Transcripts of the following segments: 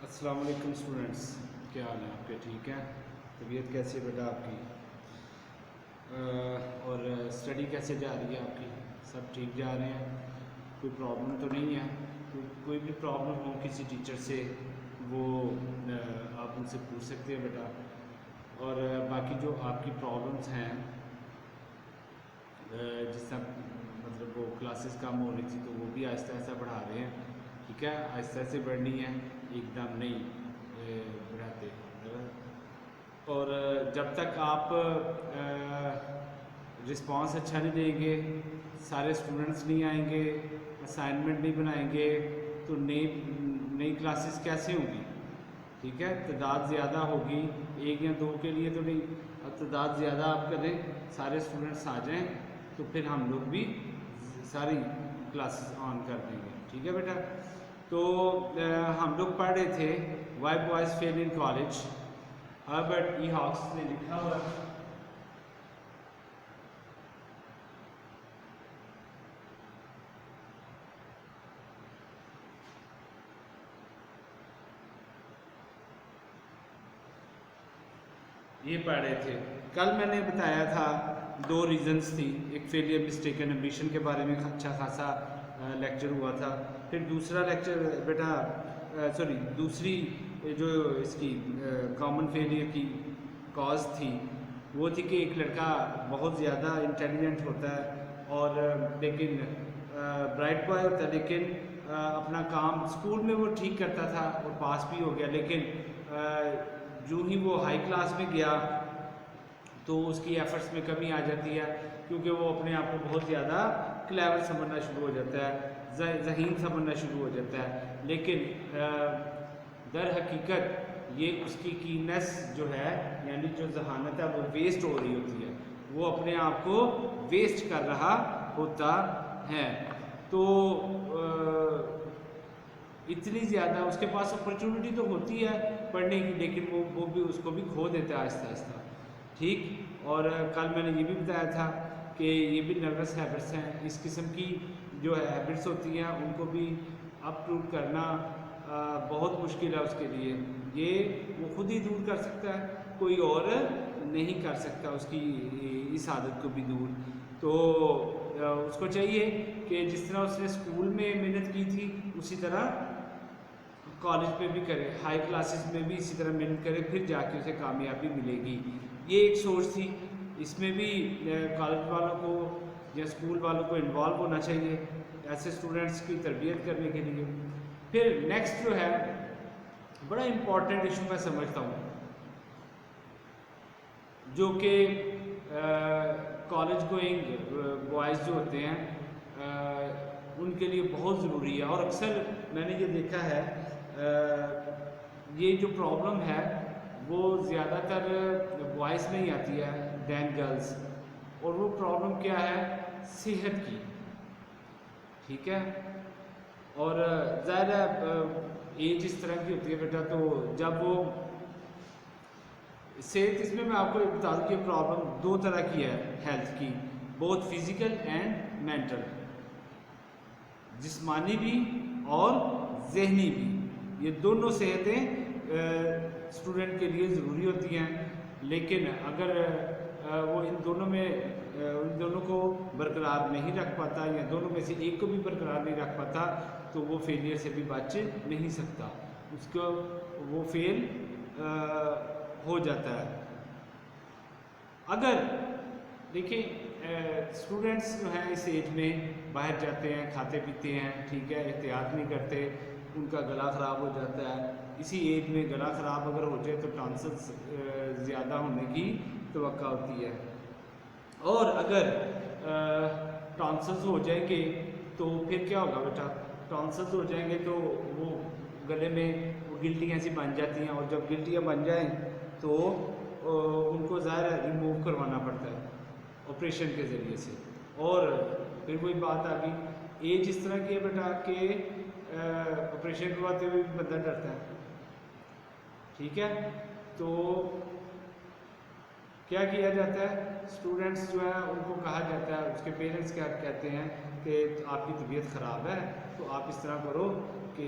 السلام علیکم اسٹوڈنٹس، کیا حال ہے آپ کے؟ ٹھیک ہے؟ طبیعت کیسی ہے بیٹا آپ کی؟ اور اسٹڈی کیسے جا رہی ہے آپ کی؟ سب ٹھیک جا رہے ہیں؟ کوئی پرابلم تو نہیں ہے؟ کوئی بھی پرابلم ہو کسی ٹیچر سے وہ آپ ان سے پوچھ سکتے ہیں بیٹا. اور باقی جو آپ کی پرابلمس ہیں، جس طرح مطلب وہ کلاسز کم ہو رہی تھی تو وہ بھی آہستہ آہستہ بڑھا رہے ہیں. ٹھیک ہے، آہستہ سے بڑھنی ہے، ایک دم نہیں بڑھاتے. اور جب تک آپ رسپانس اچھا نہیں دیں گے، سارے اسٹوڈنٹس نہیں آئیں گے، اسائنمنٹ نہیں بنائیں گے، تو نئی کلاسز کیسے ہوں گی؟ ٹھیک ہے، تعداد زیادہ ہوگی، ایک یا دو کے لیے تو نہیں. اب تعداد زیادہ آپ کریں، سارے اسٹوڈنٹس آ جائیں تو پھر ہم لوگ بھی ساری کلاسز آن کر دیں گے. ٹھیک ہے بیٹا؟ تو ہم لوگ پڑھ رہے تھے why boys fail in college. Herbert E Hawkes نے لکھا ہوا یہ پڑھ رہے تھے. کل میں نے بتایا تھا دو ریزنز تھی. ایک فیلئر مسٹیکن ایمبیشن کے بارے میں اچھا خاصا لیکچر ہوا تھا. پھر دوسرا لیکچر بیٹا دوسری جو اس کی کامن فیلئر کی کاز تھی وہ تھی کہ ایک لڑکا بہت زیادہ انٹیلیجنٹ ہوتا ہے اور لیکن برائٹ بوائے ہوتا ہے، لیکن اپنا کام اسکول میں وہ ٹھیک کرتا تھا اور پاس بھی ہو گیا، لیکن جو ہی وہ ہائی کلاس میں گیا تو اس کی ایفرٹس میں کمی آ جاتی ہے، کیونکہ وہ اپنے آپ کو بہت زیادہ کلیور سمجھنا شروع ہو جاتا ہے، ذہین سمجھنا شروع ہو جاتا ہے. لیکن در حقیقت یہ اس کی کینس جو ہے، یعنی جو ذہانت ہے، وہ ویسٹ ہو رہی ہوتی ہے، وہ اپنے آپ کو ویسٹ کر رہا ہوتا ہے. تو اتنی زیادہ اس کے پاس اپرچونٹی تو ہوتی ہے پڑھنے کی، لیکن وہ بھی اس کو بھی کھو دیتا ہے آہستہ آہستہ. ٹھیک. اور کل میں نے یہ بھی بتایا تھا کہ یہ بھی نروس ہیبٹس ہیں. اس قسم کی جو ہیبٹس ہوتی ہیں ان کو بھی اپروٹ کرنا بہت مشکل ہے اس کے لیے. یہ وہ خود ہی دور کر سکتا ہے، کوئی اور نہیں کر سکتا اس کی اس عادت کو بھی دور. تو اس کو چاہیے کہ جس طرح اس نے اسکول میں محنت کی تھی اسی طرح کالج میں بھی کرے، ہائی کلاسز میں بھی اسی طرح محنت کرے، پھر جا کے اسے کامیابی ملے گی. یہ ایک سوچ تھی. اس میں بھی کالج والوں کو یا اسکول والوں کو انوالو ہونا چاہیے ایسے اسٹوڈنٹس کی تربیت کرنے کے لیے. پھر نیکسٹ جو ہے بڑا امپورٹنٹ ایشو میں سمجھتا ہوں، جو کہ کالج گوئنگ بوائز جو ہوتے ہیں ان کے لیے بہت ضروری ہے. اور اکثر میں نے یہ دیکھا ہے یہ جو پرابلم ہے وہ زیادہ تر بوائز میں ہی آتی ہے دین گرلز. اور وہ پرابلم کیا ہے؟ صحت کی. ٹھیک ہے. اور ظاہر ہے ایج اس طرح کی ہوتی ہے بیٹا، تو جب وہ صحت، اس میں آپ کو بتا دوں کہ پرابلم دو طرح کی ہے ہیلتھ کی، بہت فزیکل اینڈ مینٹل، جسمانی بھی اور ذہنی بھی. یہ دونوں صحتیں اسٹوڈنٹ کے لیے ضروری ہوتی ہیں. لیکن اگر وہ ان دونوں کو برقرار نہیں رکھ پاتا یا دونوں میں سے ایک کو بھی برقرار نہیں رکھ پاتا تو وہ فیلئر سے بھی بچ نہیں سکتا، اس کو وہ فیل ہو جاتا ہے. اگر دیکھیں اسٹوڈنٹس جو ہیں اس ایج میں باہر جاتے ہیں، کھاتے پیتے ہیں، ٹھیک ہے، احتیاط نہیں کرتے، ان کا گلا خراب ہو جاتا ہے. اسی ایج میں گلا خراب اگر ہو جائے تو ٹانسلس زیادہ ہونے کی توقع ہوتی ہے. اور اگر ٹانسلس ہو جائیں گے تو پھر کیا ہوگا بیٹا؟ ٹانسلس ہو جائیں گے تو وہ گلے میں وہ گلٹیاں سی بن جاتی ہیں، اور جب گلٹیاں بن جائیں تو ان کو ظاہر ریموو کروانا پڑتا ہے آپریشن کے ذریعے سے. اور پھر وہی بات آ گئی، ایج اس طرح کی ہے بیٹا کہ آپریشن کرواتے ہوئے بھی بندہ ڈرتا ہے. ٹھیک ہے. تو کیا کیا جاتا ہے؟ اسٹوڈنٹس جو ہیں ان کو کہا جاتا ہے، اس کے پیرنٹس کیا کہتے ہیں کہ آپ کی طبیعت خراب ہے تو آپ اس طرح کرو کہ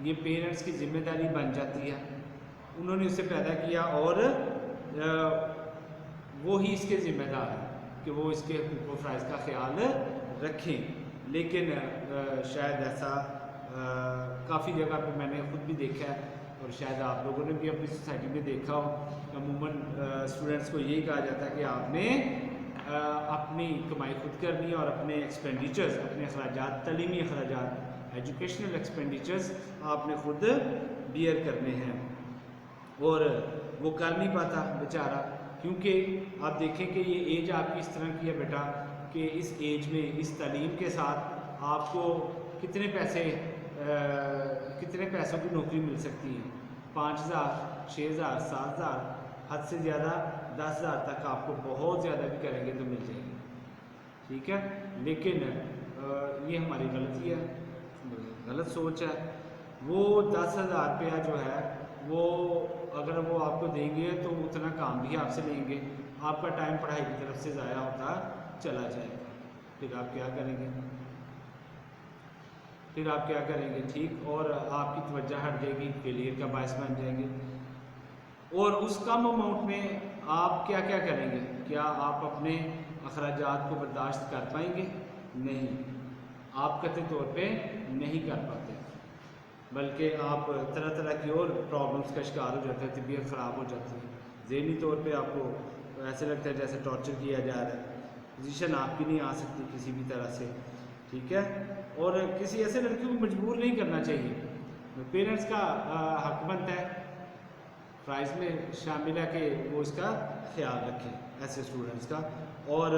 یہ پیرنٹس کی ذمہ داری بن جاتی ہے. انہوں نے اسے پیدا کیا اور وہ ہی اس کے ذمہ دار ہیں کہ وہ اس کے حقوق و فرائض کا خیال رکھیں. لیکن شاید ایسا کافی جگہ پہ میں نے خود بھی دیکھا ہے اور شاید آپ لوگوں نے بھی اپنی سوسائٹی میں دیکھا ہو. عموماً اسٹوڈنٹس کو یہی کہا جاتا ہے کہ آپ نے اپنی کمائی خود کرنی ہے اور اپنے ایکسپینڈیچرز، اپنے اخراجات، تعلیمی اخراجات، ایجوکیشنل ایکسپینڈیچرز آپ نے خود بیئر کرنے ہیں. اور وہ کر نہیں پاتا بیچارہ، کیونکہ آپ دیکھیں کہ یہ ایج آپ کی اس طرح کی ہے بیٹا کہ اس ایج میں اس تعلیم کے ساتھ آپ کو کتنے پیسوں کی نوکری مل سکتی ہے. 5,000 6,000 7,000 حد سے زیادہ 10,000 تک آپ کو بہت زیادہ بھی کریں گے تو مل جائے گی. ٹھیک ہے، لیکن یہ ہماری غلطی ہے، غلط سوچ ہے. وہ 10,000 روپیہ جو ہے وہ اگر وہ آپ کو دیں گے تو اتنا کام بھی آپ سے لیں گے، آپ کا ٹائم پڑھائی کی طرف سے ضائع ہوتا چلا جائے گا. پھر آپ کیا کریں گے؟ ٹھیک، اور آپ کی توجہ ہٹ جائے گی، فیلئر کا باعث بن جائیں گے. اور اس کم اماؤنٹ میں آپ کیا کریں گے؟ کیا آپ اپنے اخراجات کو برداشت کر پائیں گے؟ نہیں، آپ قطعی طور پہ نہیں کر پاتے، بلکہ آپ طرح طرح کی اور پرابلمس کا شکار ہو جاتے ہیں، طبیعت خراب ہو جاتی ہے، ذہنی طور پہ آپ کو ایسے لگتا ہے جیسے ٹارچر کیا جا رہا ہے، پوزیشن آپ کی نہیں آ سکتی کسی بھی طرح سے. ٹھیک ہے، اور کسی ایسے لڑکی کو مجبور نہیں کرنا چاہیے. پیرنٹس کا حق بنتا ہے، فرائض میں شامل ہے کہ وہ اس کا خیال رکھیں ایسے اسٹوڈنٹس کا، اور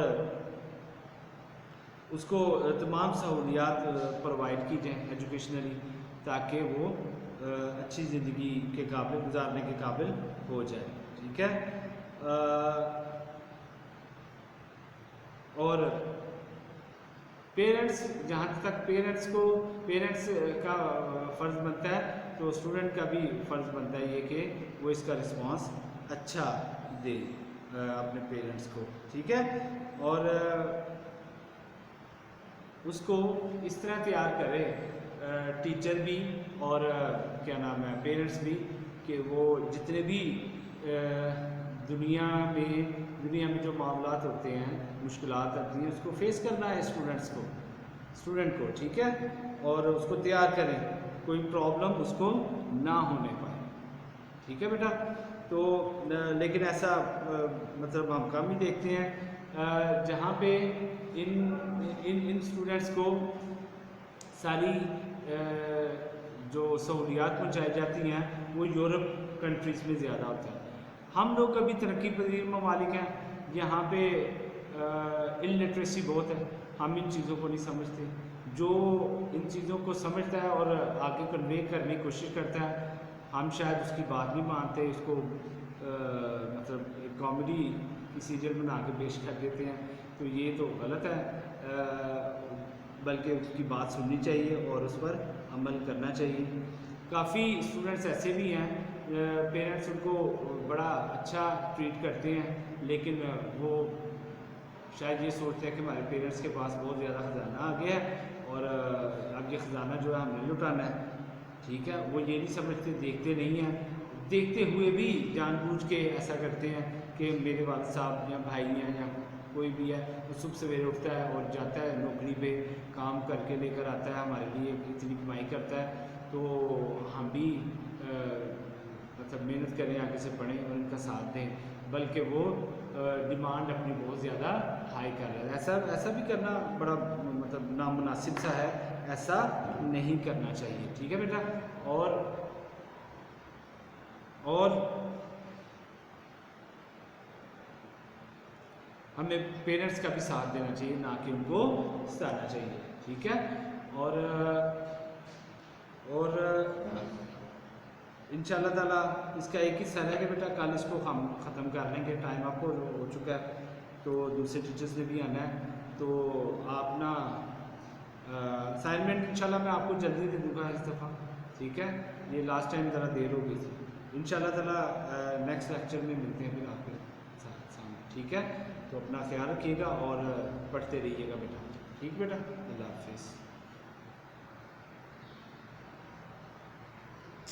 اس کو تمام سہولیات پرووائڈ کی جائیں ایجوکیشنلی، تاکہ وہ اچھی زندگی کے قابل گزارنے کے قابل ہو جائے. ٹھیک ہے، اور پیرنٹس، جہاں تک پیرنٹس کا فرض بنتا ہے تو اسٹوڈنٹ کا بھی فرض بنتا ہے یہ کہ وہ اس کا رسپانس اچھا دے اپنے پیرنٹس کو. ٹھیک ہے، اور اس کو اس طرح تیار کرے ٹیچر بھی اور کیا نام ہے پیرنٹس بھی، کہ وہ جتنے بھی دنیا میں جو معاملات ہوتے ہیں، مشکلات آتی ہیں، اس کو فیس کرنا ہے اسٹوڈنٹ کو. ٹھیک ہے، اور اس کو تیار کریں، کوئی پرابلم اس کو نہ ہونے پائے. ٹھیک ہے بیٹا، تو لیکن ایسا مطلب ہم کم ہی دیکھتے ہیں جہاں پہ ان اسٹوڈنٹس کو ساری جو سہولیات پہنچائی جاتی ہیں وہ یورپ کنٹریز میں زیادہ ہوتا ہے. ہم لوگ کبھی ترقی پذیر ممالک ہیں، یہاں پہ الٹریسی بہت ہے، ہم ان چیزوں کو نہیں سمجھتے. جو ان چیزوں کو سمجھتا ہے اور آگے کنوے کرنے کی کوشش کرتا ہے، ہم شاید اس کی بات نہیں مانتے، اس کو مطلب ایک کامیڈی کی سیریل بنا کے پیش کر دیتے ہیں. تو یہ تو غلط ہے، بلکہ اس کی بات سننی چاہیے اور اس پر عمل کرنا چاہیے. کافی اسٹوڈنٹس ایسے بھی ہیں پیرنٹس ان کو بڑا اچھا ٹریٹ کرتے ہیں، لیکن وہ شاید یہ سوچتے ہیں کہ ہمارے پیرنٹس کے پاس بہت زیادہ خزانہ آ گیا ہے اور اب یہ خزانہ جو ہے ہم نے لٹانا ہے. ٹھیک ہے، وہ یہ نہیں سمجھتے، دیکھتے نہیں ہیں، دیکھتے ہوئے بھی جان بوجھ کے ایسا کرتے ہیں کہ میرے والد صاحب یا بھائی ہیں یا کوئی بھی ہے، وہ صبح سویرے اٹھتا ہے اور جاتا ہے نوکری پہ، کام کر کے لے کر آتا ہے، ہمارے لیے اتنی کمائی کرتا ہے، تو ہم بھی مطلب محنت کریں، آگے سے پڑھیں اور ان کا ساتھ دیں. بلکہ وہ ڈیمانڈ اپنی بہت زیادہ ہائی کر رہا ہے. ایسا بھی کرنا بڑا مطلب نامناسب سا ہے، ایسا نہیں کرنا چاہیے. ٹھیک ہے بیٹا، اور ہمیں پیرنٹس کا بھی ساتھ دینا چاہیے، نہ کہ ان کو ستانا چاہیے. ٹھیک ہے، اور ان شاء اللہ تعالیٰ اس کا ایک ہی سر ہے کہ بیٹا کل اس کو ہم ختم کر لیں گے، ٹائم آپ کو ہو چکا ہے، تو دوسرے ٹیچرز نے بھی آنا ہے. تو آپ نا اسائنمنٹ انشاءاللہ میں آپ کو جلدی دے دوں گا اس دفعہ. ٹھیک ہے، یہ لاسٹ ٹائم ذرا دیر ہو گئی تھی. ان شاء اللہ تعالیٰ نیکسٹ لیکچر میں ملتے ہیں پھر آپ کے سامنے. ٹھیک ہے، تو اپنا خیال رکھیے گا اور پڑھتے رہیے گا بیٹا. ٹھیک بیٹا، اللہ حافظ.